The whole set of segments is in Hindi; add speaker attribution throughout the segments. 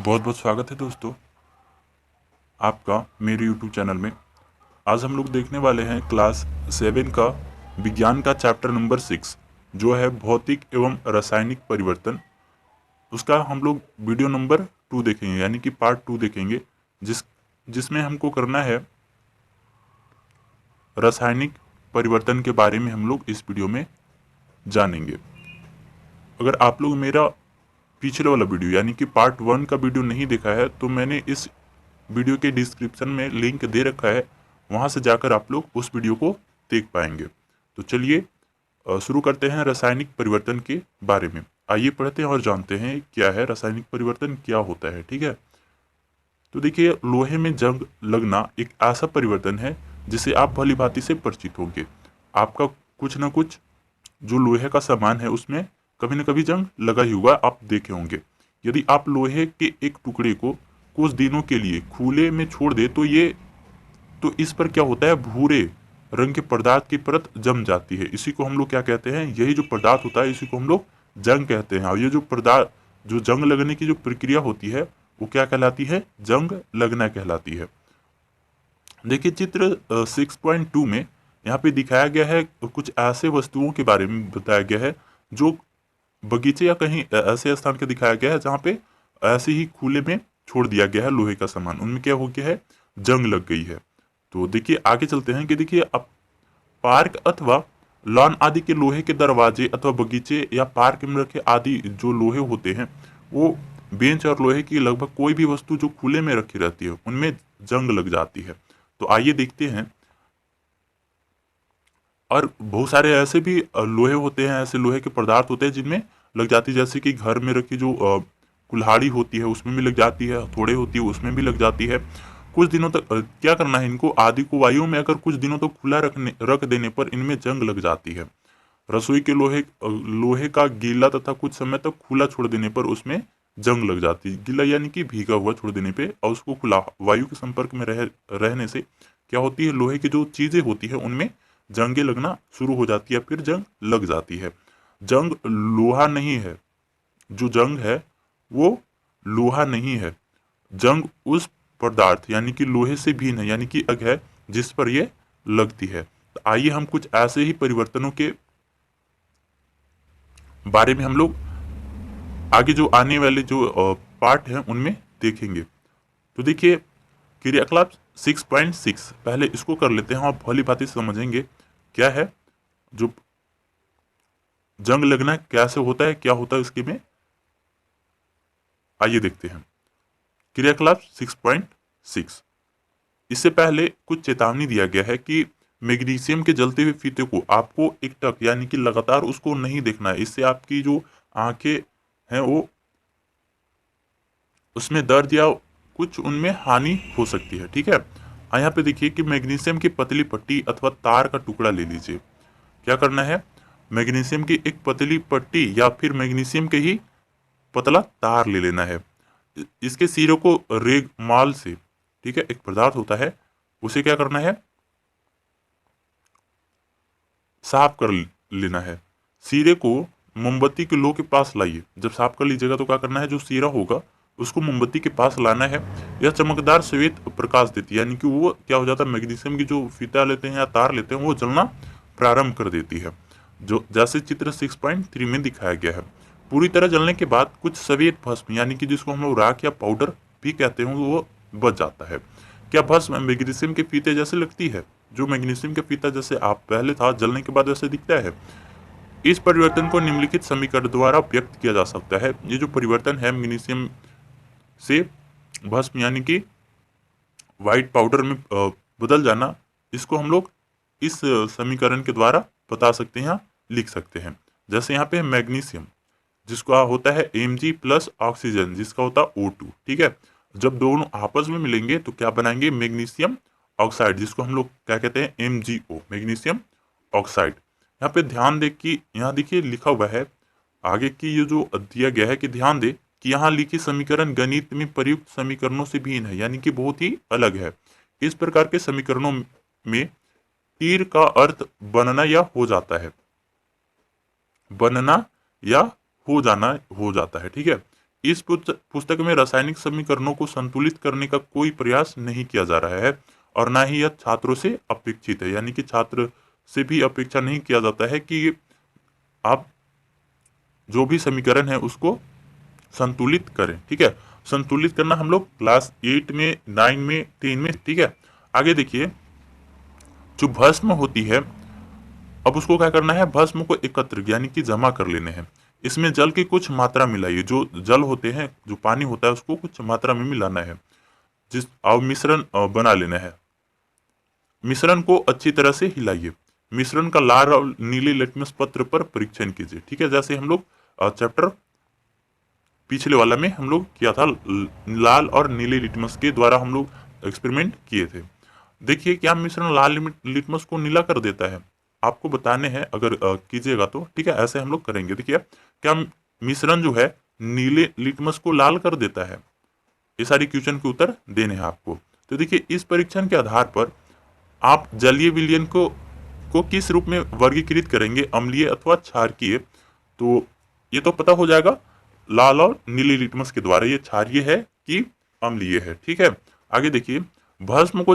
Speaker 1: बहुत बहुत स्वागत है दोस्तों आपका मेरे YouTube चैनल में। आज हम लोग देखने वाले हैं क्लास 7 का विज्ञान का चैप्टर नंबर 6 जो है भौतिक एवं रासायनिक परिवर्तन। उसका हम लोग वीडियो नंबर 2 देखेंगे, यानी कि पार्ट 2 देखेंगे, जिसमें हमको करना है रासायनिक परिवर्तन के बारे में हम लोग इस वीडियो में जानेंगे। अगर आप लोग मेरा पिछले वाला वीडियो यानी कि पार्ट 1 का वीडियो नहीं देखा है तो मैंने इस वीडियो के डिस्क्रिप्शन में लिंक दे रखा है, वहां से जाकर आप लोग उस वीडियो को देख पाएंगे। तो चलिए शुरू करते हैं रासायनिक परिवर्तन के बारे में। आइए पढ़ते हैं और जानते हैं क्या है रासायनिक परिवर्तन, क्या होता है। ठीक है, तो देखिए, लोहे में जंग लगना एक ऐसा परिवर्तन है जिसे आप भली भांति से परिचित होंगे। आपका कुछ ना कुछ जो लोहे का सामान है उसमें कभी न कभी जंग लगा ही होगा, आप देखे होंगे। यदि आप लोहे के एक टुकड़े को कुछ दिनों के लिए खुले में छोड़ दे तो इस पर क्या होता है, भूरे रंग के पदार्थ की परत जम जाती है। इसी को हम लोग क्या कहते हैं, यही जो पदार्थ होता है इसी को हम लोग जंग कहते हैं। और ये जो पदार्थ, जो जंग लगने की जो प्रक्रिया होती है वो क्या कहलाती है, जंग लगना कहलाती है। देखिए चित्र 6.2 में यहाँ पे दिखाया गया है, कुछ ऐसे वस्तुओं के बारे में बताया गया है जो बगीचे या कहीं ऐसे स्थान के दिखाया गया है जहाँ पे ऐसे ही खुले में छोड़ दिया गया है लोहे का सामान, उनमें क्या हो गया है, जंग लग गई है। तो देखिए आगे चलते हैं कि देखिए अब पार्क अथवा लॉन आदि के लोहे के दरवाजे अथवा बगीचे या पार्क में रखे आदि जो लोहे होते हैं, वो बेंच और लोहे की लगभग कोई भी वस्तु जो खुले में रखी रहती है उनमें जंग लग जाती है। तो आइए देखते हैं। और बहुत सारे ऐसे भी लोहे होते हैं, ऐसे लोहे के पदार्थ होते हैं जिनमें लग जाती है, जैसे कि घर में रखी जो कुल्हाड़ी होती है उसमें भी लग जाती है, हथौड़े होती है उसमें भी लग जाती है। कुछ दिनों तक क्या करना है, इनको आदि को वायु में अगर कुछ दिनों तक खुला रख देने पर इनमें जंग लग जाती है। रसोई के लोहे का गीला तथा कुछ समय तक खुला छोड़ देने पर उसमें जंग लग जाती है। गीला यानी कि भीगा हुआ छोड़ देने पे और उसको खुला वायु के संपर्क में रहने से क्या होती है, लोहे की जो चीजें होती है उनमें जंगे लगना शुरू हो जाती है, फिर जंग लग जाती है। जंग लोहा नहीं है, जो जंग है वो लोहा नहीं है। जंग उस पदार्थ यानी कि लोहे से भिन्न है, यानी कि अग है जिस पर ये लगती है। तो आइए हम कुछ ऐसे ही परिवर्तनों के बारे में हम लोग आगे जो आने वाले जो पार्ट हैं उनमें देखेंगे। तो देखिए क्रियाकलाप 6.6, पहले इसको कर लेते हैं और भली भांति समझेंगे क्या है जो जंग लगना कैसे होता है, क्या होता है इसके में। आइए देखते हैं क्रियाकलाप 6.6। इससे पहले कुछ चेतावनी दिया गया है कि मैग्नीशियम के जलते हुए फीते को आपको एकटक यानी कि लगातार उसको नहीं देखना है, इससे आपकी जो आंखें हैं वो उसमें दर्द या कुछ उनमें हानि हो सकती है। ठीक है, यहाँ पे देखिए कि मैग्नीशियम की पतली पट्टी अथवा तार का टुकड़ा ले लीजिए। क्या करना है, मैग्नीशियम की एक पतली पट्टी या फिर मैग्नीशियम के ही पतला तार ले लेना है। इसके सिरों को रेगमाल से, ठीक है, एक पदार्थ होता है, उसे क्या करना है, साफ कर लेना है। सिरे को मोमबत्ती के लो के पास लाइए। जब साफ कर लीजिएगा तो क्या करना है, जो सिरा होगा उसको मोमबत्ती के पास लाना है। यह चमकदार श्वेत प्रकाश देती है, यानी कि वो क्या हो जाता है, मैग्नीशियम की जो फीता लेते हैं या तार लेते हैं वो जलना प्रारंभ कर देती है, जो जैसे चित्र 6.3 में दिखाया गया है। पूरी तरह जलने के बाद कुछ सफेद भस्म यानी कि जिसको हम लोग राख या पाउडर भी कहते हैं वो बच जाता है। क्या भस्म मैग्नीशियम के फीते जैसे लगती है, जो मैग्नीशियम का फीता जैसे आप पहले था जलने के बाद वैसे दिखता है। इस परिवर्तन को निम्नलिखित समीकरण द्वारा व्यक्त किया जा सकता है। ये जो परिवर्तन है मैग्नीशियम से भस्म यानी कि व्हाइट पाउडर में बदल जाना, इसको हम लोग इस समीकरण के द्वारा बता सकते हैं या लिख सकते हैं। जैसे यहाँ पे मैग्नीशियम जिसका होता है Mg प्लस ऑक्सीजन जिसका होता है O2। ठीक है, जब दोनों आपस में मिलेंगे तो क्या बनाएंगे, मैग्नीशियम ऑक्साइड, जिसको हम लोग क्या कहते हैं, MgO, मैग्नीशियम ऑक्साइड। यहाँ पे ध्यान दे कि यहाँ देखिए लिखा हुआ है आगे की ये जो दिया गया है कि ध्यान दे कि यहाँ लिखी समीकरण गणित में प्रयुक्त समीकरणों से भिन्न है, यानी कि बहुत ही अलग है। इस प्रकार के समीकरणों में तीर का अर्थ बनना या हो जाता है, बनना या हो जाना हो जाता है। ठीक है, इस पुस्तक में रासायनिक समीकरणों को संतुलित करने का कोई प्रयास नहीं किया जा रहा है और ना ही यह छात्रों से अपेक्षित है, यानी कि छात्र से भी अपेक्षा नहीं किया जाता है कि आप जो भी समीकरण है उसको संतुलित करें। ठीक है, संतुलित करना हम लोग क्लास 8 में, 9 में, 10 में। ठीक है, आगे देखिए, जो भस्म होती है, अब उसको क्या करना है, भस्म को एकत्र यानी कि जमा कर लेने हैं। इसमें जल की कुछ मात्रा मिलाइए, जो जल होते हैं, जो पानी होता है उसको कुछ मात्रा में मिलाना है, जिस अब मिश्रण बना लेना है। मिश्रण को अच्छी तरह से हिलाइए। मिश्रण का लाल और नीले लिटमस पत्र पर परीक्षण कीजिए। ठीक है, जैसे हम लोग चैप्टर पिछले वाला में हम लोग किया था, लाल और नीले लिटमस के द्वारा हम लोग एक्सपेरिमेंट किए थे। देखिए क्या मिश्रण लाल लिटमस को नीला कर देता है, आपको बताने हैं अगर कीजिएगा तो। ठीक है, ऐसे हम लोग करेंगे। देखिए क्या मिश्रण जो है नीले लिटमस को लाल कर देता है, ये सारी क्वेश्चन के उत्तर देने हैं आपको। तो देखिए इस परीक्षण के आधार पर आप जलीय विलयन को किस रूप में वर्गीकृत करेंगे, अम्लीय अथवा क्षारकीय, तो ये तो पता हो जाएगा लाल और नीली लिटमस के द्वारा, ये क्षारीय है कि अम्लीय है। ठीक है, आगे देखिए, भस्म को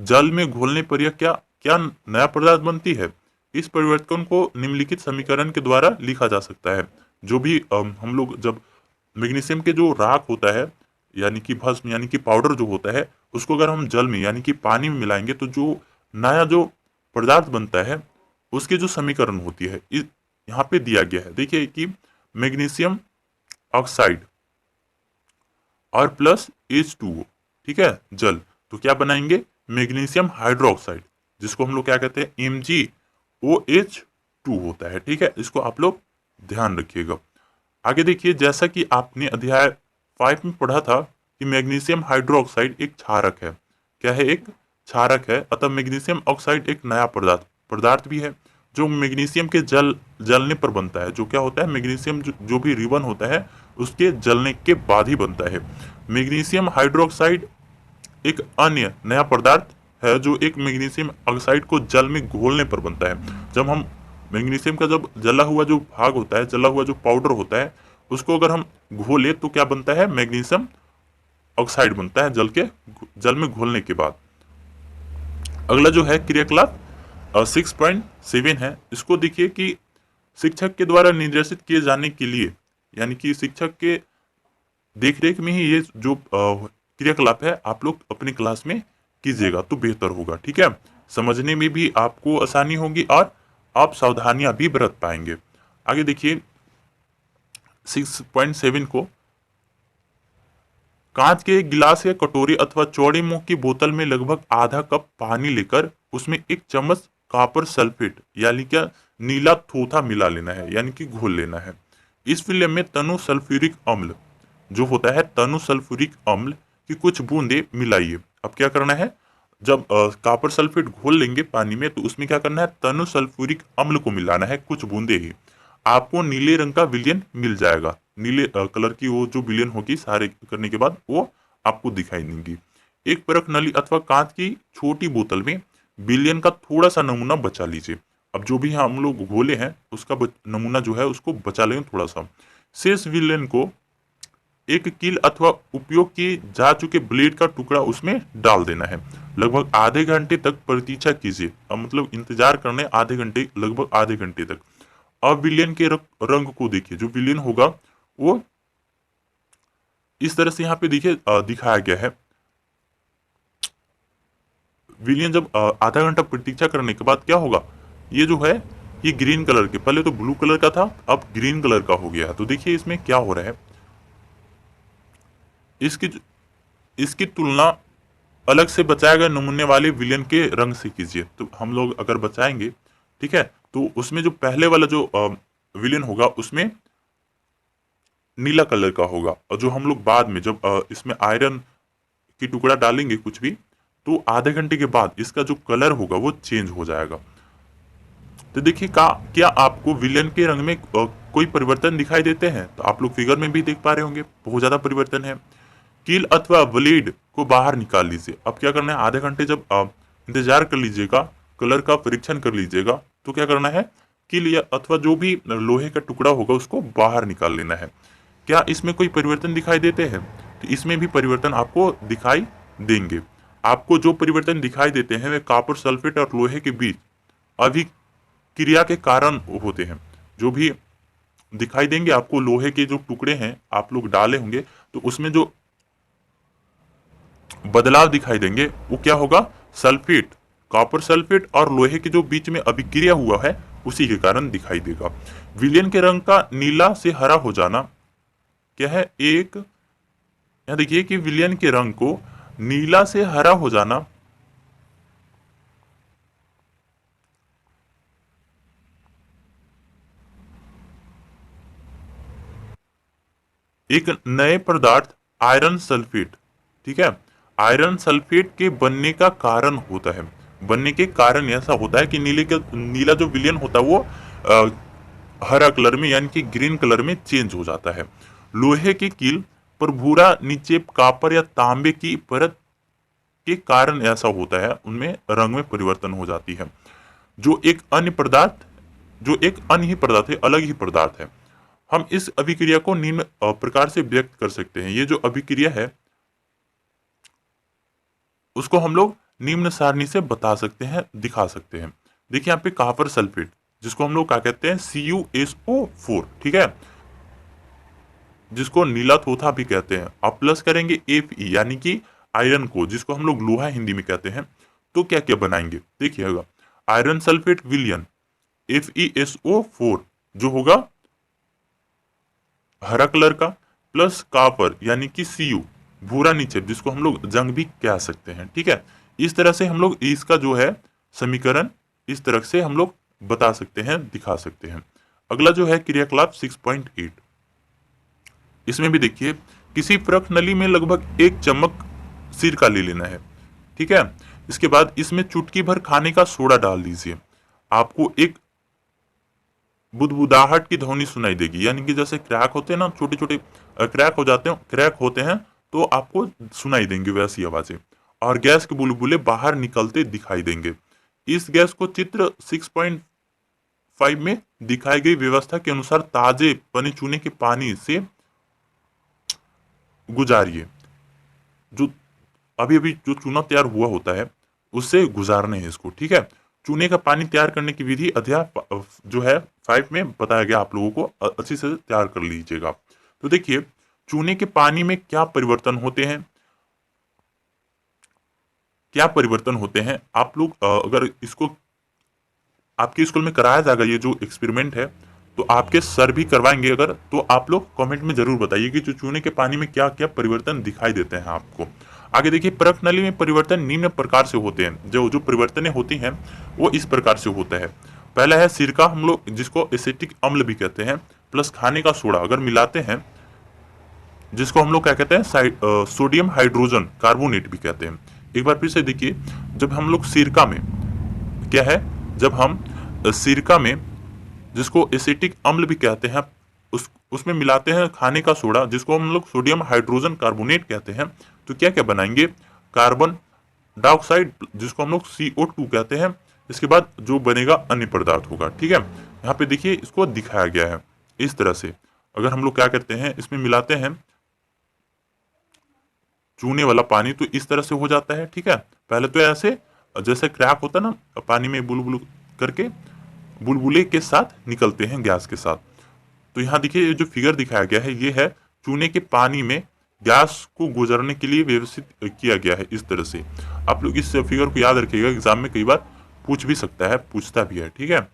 Speaker 1: जल में घोलने पर यह क्या क्या नया पदार्थ बनती है। इस परिवर्तन को निम्नलिखित समीकरण के द्वारा लिखा जा सकता है। जो भी हम लोग जब मैग्नीशियम के जो राख होता है, यानी कि भस्म यानी कि पाउडर जो होता है, उसको अगर हम जल में यानी कि पानी में मिलाएंगे तो जो नया जो पदार्थ बनता है उसकी जो समीकरण होती है यहाँ पे दिया गया है। देखिए कि मैग्नीशियम ऑक्साइड और प्लस H2O, ठीक है, जल, तो क्या बनाएंगे, मैग्नीशियम हाइड्रोक्साइड, जिसको हम लोग क्या कहते हैं, MgOH2 होता है। ठीक है, इसको आप लोग ध्यान रखिएगा। आगे देखिए, जैसा कि आपने अध्याय 5 में पढ़ा था कि मैग्नीशियम हाइड्रोक्साइड एक क्षारक है। क्या है, एक क्षारक है। अतः मैग्नीशियम ऑक्साइड एक नया पदार्थ भी है जो मैग्नीशियम के जलने पर बनता है। जो क्या होता है, मैग्नीशियम जो भी रिबन होता है उसके जलने के बाद ही बनता है। मैग्नीशियम हाइड्रोक्साइड एक अन्य नया पदार्थ है जो एक मैग्नीशियम ऑक्साइड को जल में घोलने पर बनता है। जब हम मैग्नीशियम का जब जला हुआ जो भाग होता है, जला हुआ जो पाउडर होता है, उसको अगर हम घोले तो क्या बनता है, मैग्नीशियम ऑक्साइड बनता है जल में घोलने के बाद। अगला जो है क्रियाकलाप 6.7 है। इसको देखिए कि शिक्षक के द्वारा निर्देशित किए जाने के लिए, यानी कि शिक्षक के देखरेख में ही ये जो क्रियाकलाप है आप लोग अपनी क्लास में कीजिएगा तो बेहतर होगा। ठीक है, समझने में भी आपको आसानी होगी और आप सावधानियां भी बरत पाएंगे। आगे देखिए 6.7 को, कांच के गिलास या कटोरी अथवा चौड़े मुंह की बोतल में लगभग आधा कप पानी लेकर उसमें 1 चम्मच कॉपर सल्फेट यानी क्या नीला थोथा मिला लेना है, यानी कि घोल लेना है। इस विलयन में तनु सल्फ्यूरिक अम्ल जो होता है, तनु सल्फ्यूरिक अम्ल की कुछ बूंदे मिलाइए। अब क्या करना है, जब कॉपर सल्फेट घोल लेंगे पानी में तो उसमें क्या करना है, तनु सल्फ्यूरिक अम्ल को मिलाना है, कुछ बूंदे ही। आपको नीले रंग का विलयन मिल जाएगा। नीले कलर की वो जो विलयन होगी सारे करने के बाद वो आपको दिखाई देंगी। एक परख नली अथवा कांच की छोटी बोतल में विलयन का थोड़ा सा नमूना बचा लीजिए। अब जो भी हम लोग घोले हैं उसका नमूना जो है उसको बचा लेंगे थोड़ा सा। शेष विलयन को एक कील अथवा उपयोग किए जा चुके ब्लेड का टुकड़ा उसमें डाल देना है। लगभग आधे घंटे तक प्रतीक्षा कीजिए। अब मतलब इंतजार करने आधे घंटे, लगभग आधे घंटे तक। अब विलयन के रंग को देखिए, जो विलयन होगा वो इस तरह से यहाँ पे देखिए दिखाया गया है। विलयन जब आधा घंटा प्रतीक्षा करने के बाद क्या होगा, ये जो है ये ग्रीन कलर के, पहले तो ब्लू कलर का था अब ग्रीन कलर का हो गया। तो देखिए इसमें क्या हो रहा है, इसकी तुलना अलग से बचाए गए नमूने वाले विलयन के रंग से कीजिए। तो हम लोग अगर बचाएंगे, ठीक है, तो उसमें जो पहले वाला जो विलयन होगा उसमें नीला कलर का होगा, और जो हम लोग बाद में जब इसमें आयरन की टुकड़ा डालेंगे कुछ भी, तो आधे घंटे के बाद इसका जो कलर होगा वो चेंज हो जाएगा। तो देखिए क्या आपको विलयन के रंग में कोई परिवर्तन दिखाई देते हैं, तो आप लोग फिगर में भी देख पा रहे होंगे बहुत ज्यादा परिवर्तन है। कील अथवा ब्लेड को बाहर निकाल लीजिए। अब क्या करना है, आधे घंटे जब इंतजार कर लीजिएगा, कलर का परीक्षण कर लीजिएगा, तो क्या करना है, किल या अथवा जो भी लोहे का टुकड़ा होगा उसको बाहर निकाल लेना है। क्या इसमें कोई परिवर्तन दिखाई देते हैं? तो इसमें भी परिवर्तन आपको दिखाई देंगे। आपको जो परिवर्तन दिखाई देते हैं वे कॉपर सल्फेट और लोहे के बीच अभिक्रिया के कारण होते हैं। जो भी दिखाई देंगे आपको लोहे के जो टुकड़े हैं आप लोग डाले होंगे, तो उसमें जो बदलाव दिखाई देंगे वो क्या होगा? सल्फेट, कॉपर सल्फेट और लोहे के जो बीच में अभिक्रिया हुआ है उसी के कारण दिखाई देगा। विलयन के रंग का नीला से हरा हो जाना क्या है? एक यहां देखिए कि विलयन के रंग को नीला से हरा हो जाना एक नए पदार्थ आयरन सल्फेट, ठीक है, आयरन सल्फेट के बनने का कारण होता है। बनने के कारण ऐसा होता है कि नीला जो विलयन होता है वो हरा कलर में यानी कि ग्रीन कलर में चेंज हो जाता है। लोहे की कील पर भूरा नीचे कॉपर या तांबे की परत के कारण ऐसा होता है, उनमें रंग में परिवर्तन हो जाती है। जो एक अन्य पदार्थ जो एक अन्य ही पदार्थ है, अलग ही पदार्थ है। हम इस अभिक्रिया को निम्न प्रकार से व्यक्त कर सकते हैं। ये जो अभिक्रिया है उसको हम लोग निम्न सारणी से बता सकते हैं, दिखा सकते हैं। देखिए यहाँ पे कॉपर सल्फेट जिसको हम लोग क्या कहते हैं? CuSO4, ठीक है, जिसको नीला थोथा भी कहते हैं। अब प्लस करेंगे Fe यानी कि आयरन को, जिसको हम लोग लोहा हिंदी में कहते हैं। तो क्या क्या बनाएंगे देखिएगा, आयरन सल्फेट विलयन FeSO4 जो होगा हरा कलर का, प्लस कॉपर यानी कि Cu भूरा नीचे, जिसको हम लोग जंग भी कह सकते हैं, ठीक है। इस तरह से हम लोग इसका जो है समीकरण इस तरह से हम लोग बता सकते हैं, दिखा सकते हैं। अगला जो है क्रियाकलाप 6.8, इसमें भी देखिए किसी प्रख नली में लगभग 1 चम्मच सिरका ले लेना है, ठीक है। इसके बाद इसमें चुटकी भर खाने का सोडा डाल दीजिए। आपको एक बुदबुदाहट की ध्वनि सुनाई देगी, यानी कि जैसे क्रैक होते हैं ना, छोटे छोटे क्रैक होते हैं तो आपको सुनाई देंगे वैसी आवाजें, और गैस के बुलबुले बाहर निकलते दिखाई देंगे। इस गैस को चित्र 6.5 में दिखाई गई व्यवस्था के अनुसार ताजे बने चूने के पानी से गुजारिए। जो अभी अभी जो चूना तैयार हुआ होता है उससे गुजारने हैं इसको, ठीक है। चूने का पानी तैयार करने की विधि अध्याय जो है 5 में बताया गया, आप लोगों को अच्छी से तैयार कर लीजिएगा। तो देखिए चूने के पानी में क्या परिवर्तन होते हैं, क्या परिवर्तन होते हैं। आप लोग अगर इसको आपके स्कूल में कराया जाएगा ये जो एक्सपेरिमेंट है, तो आपके सर भी करवाएंगे अगर, तो आप लोग कमेंट में जरूर बताइए कि चूने के पानी में क्या क्या परिवर्तन दिखाई देते हैं आपको। आगे देखिए परख नली में परिवर्तन निम्न प्रकार से होते हैं। जो जो परिवर्तन होती हैं वो इस प्रकार से होता है। पहला है सिरका, हम लोग जिसको एसिटिक अम्ल भी कहते हैं, प्लस खाने का सोडा अगर मिलाते हैं, जिसको हम लोग क्या कहते हैं? सोडियम हाइड्रोजन कार्बोनेट भी कहते हैं। एक बार फिर से देखिए, जब हम लोग सिरका में क्या है, जब हम सिरका में जिसको एसिटिक अम्ल भी कहते हैं उसमें मिलाते हैं खाने का सोडा, जिसको हम लोग सोडियम हाइड्रोजन कार्बोनेट कहते हैं, तो क्या क्या बनाएंगे? कार्बन डाइऑक्साइड जिसको हम लोग CO2 कहते हैं। इसके बाद जो बनेगा अन्य पदार्थ होगा, ठीक है। यहाँ पे देखिए इसको दिखाया गया है इस तरह से। अगर हम लोग क्या करते हैं, इसमें मिलाते हैं चूने वाला पानी, तो इस तरह से हो जाता है, ठीक है। पहले तो ऐसे जैसे क्रैक होता है ना, पानी में बुलबुल करके बुलबुले के साथ निकलते हैं गैस के साथ। तो यहाँ देखिए जो फिगर दिखाया गया है ये है चूने के पानी में गैस को गुजरने के लिए व्यवस्थित किया गया है इस तरह से। आप लोग इस फिगर को याद रखिएगा, एग्जाम में कई बार पूछ भी सकता है, पूछता भी है, ठीक है।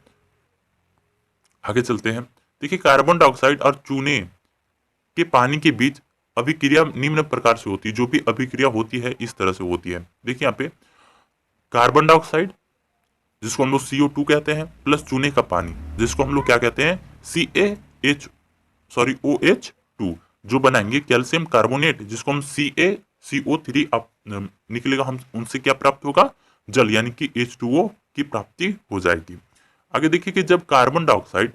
Speaker 1: आगे चलते हैं। देखिए कार्बन डाइऑक्साइड और चूने के पानी के बीच अभिक्रिया निम्न प्रकार से होती है। जो भी अभिक्रिया होती है इस तरह से होती है। देखिए यहाँ पे कार्बन डाइऑक्साइड जिसको हम लोग CO2 कहते हैं, प्लस चूने का पानी जिसको हम लोग क्या कहते हैं? OH2, जो बनाएंगे कैल्शियम कार्बोनेट जिसको हम CaCO3 निकलेगा, हम उनसे क्या प्राप्त होगा? जल, यानी कि H2O की प्राप्ति हो जाएगी। आगे देखिए कि जब कार्बन डाइऑक्साइड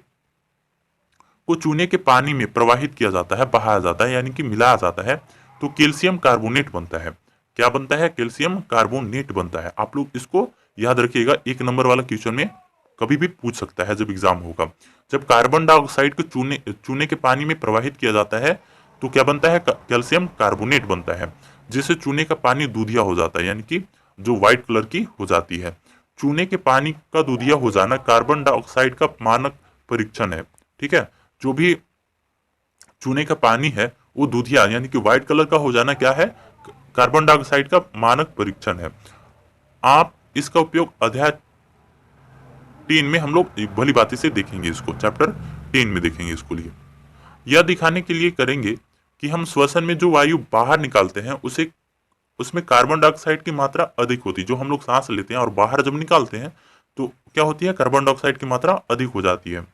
Speaker 1: को चूने के पानी में प्रवाहित किया जाता है, बहाया जाता है, यानी कि मिलाया जाता है, तो कैल्शियम कार्बोनेट बनता है। क्या बनता है? कैल्शियम कार्बोनेट बनता है। आप लोग इसको याद रखिएगा, 1 नंबर वाला क्वेश्चन में कभी भी पूछ सकता है जब एग्जाम होगा। जब कार्बन डाइऑक्साइड को चूने के पानी में प्रवाहित किया जाता है तो क्या बनता है, कैल्शियम कार्बोनेट बनता है, जिससे चूने का पानी दूधिया हो जाता है, यानी कि जो व्हाइट कलर की हो जाती है। चूने के पानी का दूधिया हो जाना कार्बन डाइऑक्साइड का मानक परीक्षण है। ठीक है, जो भी चूने का पानी है वो दूधिया यानी कि व्हाइट कलर का हो जाना क्या है, कार्बन डाइऑक्साइड का मानक परीक्षण है। आप इसका उपयोग अध्याय 3 में हम लोग भली बातें से देखेंगे, इसको चैप्टर 10 में देखेंगे इसको लिए। यह दिखाने के लिए करेंगे कि हम श्वसन में जो वायु बाहर निकालते हैं उसे उसमें कार्बन डाइऑक्साइड की मात्रा अधिक होती है। जो हम लोग सांस लेते हैं और बाहर जब निकालते हैं तो क्या होती है, कार्बन डाइऑक्साइड की मात्रा अधिक हो जाती है।